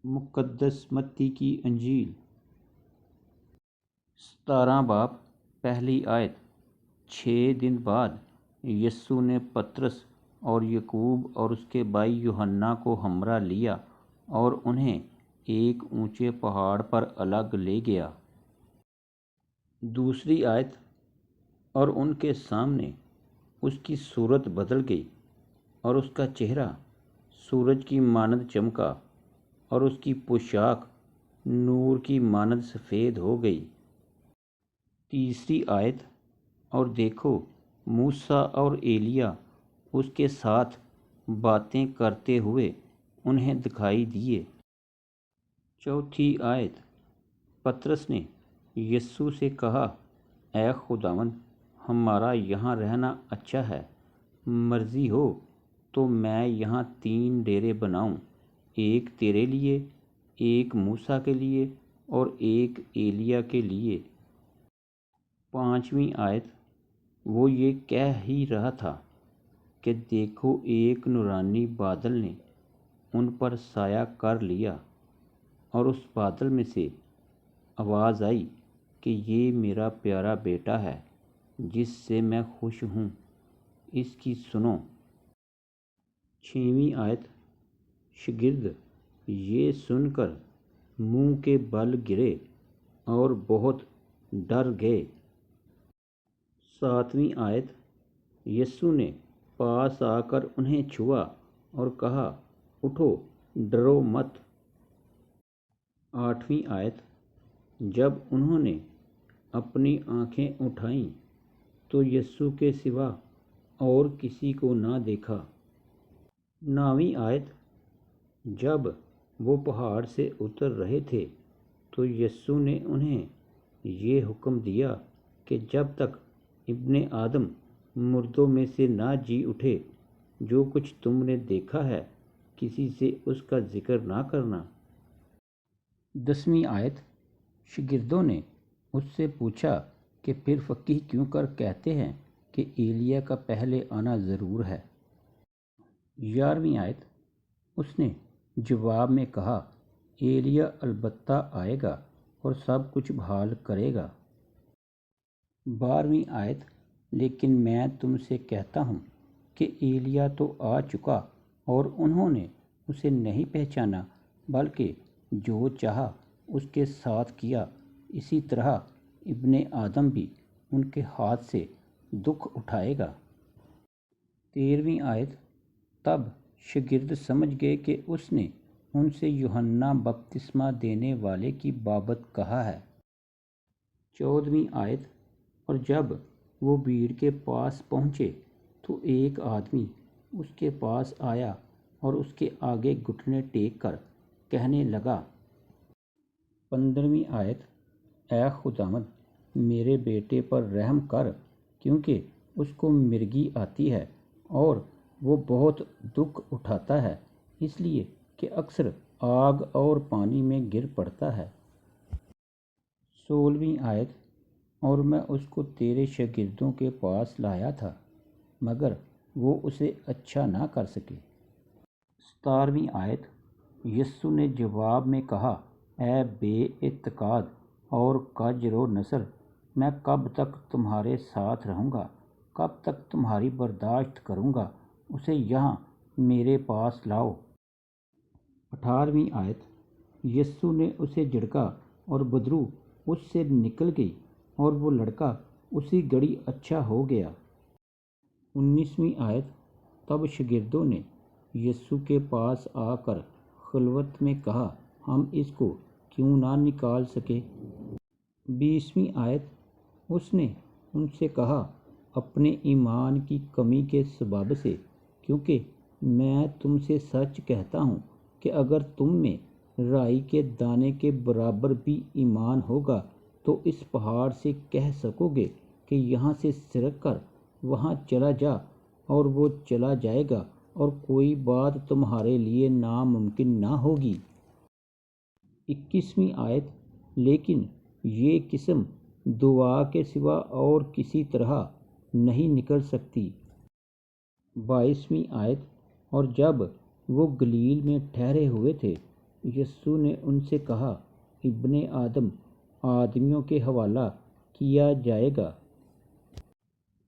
مقدس متی کی انجیل 17 باب پہلی آیت۔ 6 دن بعد یسوع نے پطرس اور یعقوب اور اس کے بھائی یوحنا کو ہمراہ لیا اور انہیں ایک اونچے پہاڑ پر الگ لے گیا۔ دوسری آیت۔ اور ان کے سامنے اس کی صورت بدل گئی اور اس کا چہرہ سورج کی مانند چمکا اور اس کی پوشاک نور کی مانند سفید ہو گئی۔ تیسری آیت۔ اور دیکھو موسیٰ اور ایلیاہ اس کے ساتھ باتیں کرتے ہوئے انہیں دکھائی دیے۔ چوتھی آیت۔ پطرس نے یسوع سے کہا، اے خداوند، ہمارا یہاں رہنا اچھا ہے۔ مرضی ہو تو میں یہاں 3 ڈیرے بناؤں، ایک تیرے لیے، ایک موسیٰ کے لیے اور ایک ایلیاہ کے لیے۔ پانچویں آیت۔ وہ یہ کہہ ہی رہا تھا کہ دیکھو ایک نورانی بادل نے ان پر سایہ کر لیا، اور اس بادل میں سے آواز آئی کہ یہ میرا پیارا بیٹا ہے جس سے میں خوش ہوں، اس کی سنو۔ چھویں آیت۔ شاگرد یہ سن کر منہ کے بل گرے اور بہت ڈر گئے۔ ساتویں آیت۔ یسوع نے پاس آ کر انہیں چھوا اور کہا، اٹھو، ڈرو مت۔ آٹھویں آیت۔ جب انہوں نے اپنی آنکھیں اٹھائیں تو یسوع کے سوا اور کسی کو نہ دیکھا۔ نویں آیت۔ جب وہ پہاڑ سے اتر رہے تھے تو یسوع نے انہیں یہ حکم دیا کہ جب تک ابن آدم مردوں میں سے نہ جی اٹھے، جو کچھ تم نے دیکھا ہے کسی سے اس کا ذکر نہ کرنا۔ 10ویں آیت۔ شاگردوں نے اس سے پوچھا کہ پھر فقیہ کیوں کر کہتے ہیں کہ ایلیاہ کا پہلے آنا ضرور ہے۔ 11ویں آیت۔ اس نے جواب میں کہا، ایلیاہ البتہ آئے گا اور سب کچھ بحال کرے گا۔ 12ویں آیت۔ لیکن میں تم سے کہتا ہوں کہ ایلیاہ تو آ چکا اور انہوں نے اسے نہیں پہچانا، بلکہ جو چاہا اس کے ساتھ کیا، اسی طرح ابن آدم بھی ان کے ہاتھ سے دکھ اٹھائے گا۔ 13ویں آیت۔ تب شاگرد سمجھ گئے کہ اس نے ان سے یوحنا بپتسمہ دینے والے کی بابت کہا ہے۔ 14ویں آیت۔ اور جب وہ بھیڑ کے پاس پہنچے تو ایک آدمی اس کے پاس آیا اور اس کے آگے گھٹنے ٹیک کر کہنے لگا۔ 15ویں آیت۔ اے خداوند، میرے بیٹے پر رحم کر، کیونکہ اس کو مرگی آتی ہے اور وہ بہت دکھ اٹھاتا ہے، اس لیے کہ اکثر آگ اور پانی میں گر پڑتا ہے۔ 16ویں آیت۔ اور میں اس کو تیرے شاگردوں کے پاس لایا تھا، مگر وہ اسے اچھا نہ کر سکے۔ 17ویں آیت۔ یسوع نے جواب میں کہا، اے بے اعتقاد اور کج رو نسل، میں کب تک تمہارے ساتھ رہوں گا، کب تک تمہاری برداشت کروں گا، اسے یہاں میرے پاس لاؤ۔ 18ویں آیت۔ یسوع نے اسے جھڑکا اور بدبو اس سے نکل گئی اور وہ لڑکا اسی گھڑی اچھا ہو گیا۔ 19ویں آیت۔ تب شاگردوں نے یسوع کے پاس آ کر خلوت میں کہا، ہم اس کو کیوں نہ نکال سکے؟ 20ویں آیت۔ اس نے ان سے کہا، اپنے ایمان کی کمی کے سبب سے، کیونکہ میں تم سے سچ کہتا ہوں کہ اگر تم میں رائی کے دانے کے برابر بھی ایمان ہوگا تو اس پہاڑ سے کہہ سکو گے کہ یہاں سے سرک کر وہاں چلا جا، اور وہ چلا جائے گا، اور کوئی بات تمہارے لیے ناممکن نہ ہوگی۔ 21ویں آیت۔ لیکن یہ قسم دعا کے سوا اور کسی طرح نہیں نکل سکتی۔ 22ویں آیت۔ اور جب وہ گلیل میں ٹھہرے ہوئے تھے یسوع نے ان سے کہا، ابن آدم آدمیوں کے حوالہ کیا جائے گا۔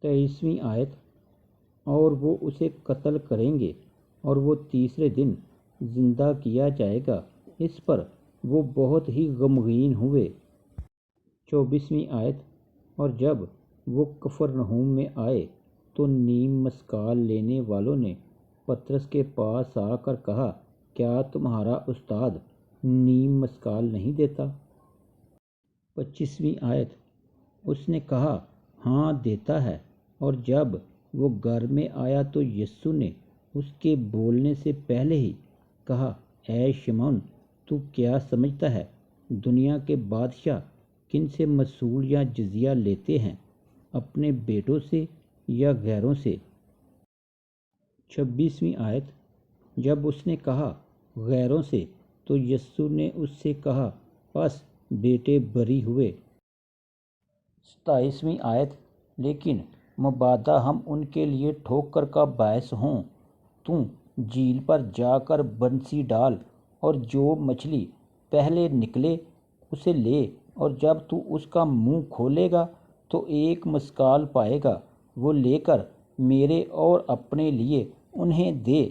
23ویں آیت، اور وہ اسے قتل کریں گے اور وہ تیسرے دن زندہ کیا جائے گا۔ اس پر وہ بہت ہی غمگین ہوئے۔ 24ویں آیت، اور جب وہ کفرنہوم میں آئے تو نیم مسکال لینے والوں نے پطرس کے پاس آ کر کہا، کیا تمہارا استاد نیم مسکال نہیں دیتا؟ 25ویں آیت، اس نے کہا، ہاں دیتا ہے۔ اور جب وہ گھر میں آیا تو یسوع نے اس کے بولنے سے پہلے ہی کہا، اے شمعون، تو کیا سمجھتا ہے دنیا کے بادشاہ کن سے مسول یا جزیہ لیتے ہیں، اپنے بیٹوں سے یا غیروں سے؟ 26ویں آیت، جب اس نے کہا غیروں سے تو یسوع نے اس سے کہا، پس بیٹے بری ہوئے۔ 27ویں آیت، لیکن مبادا ہم ان کے لیے ٹھوکر کا باعث ہوں، تو جھیل پر جا کر بنسی ڈال اور جو مچھلی پہلے نکلے اسے لے، اور جب تو اس کا منہ کھولے گا تو ایک مسکال پائے گا، وہ لے کر میرے اور اپنے لیے انہیں دے۔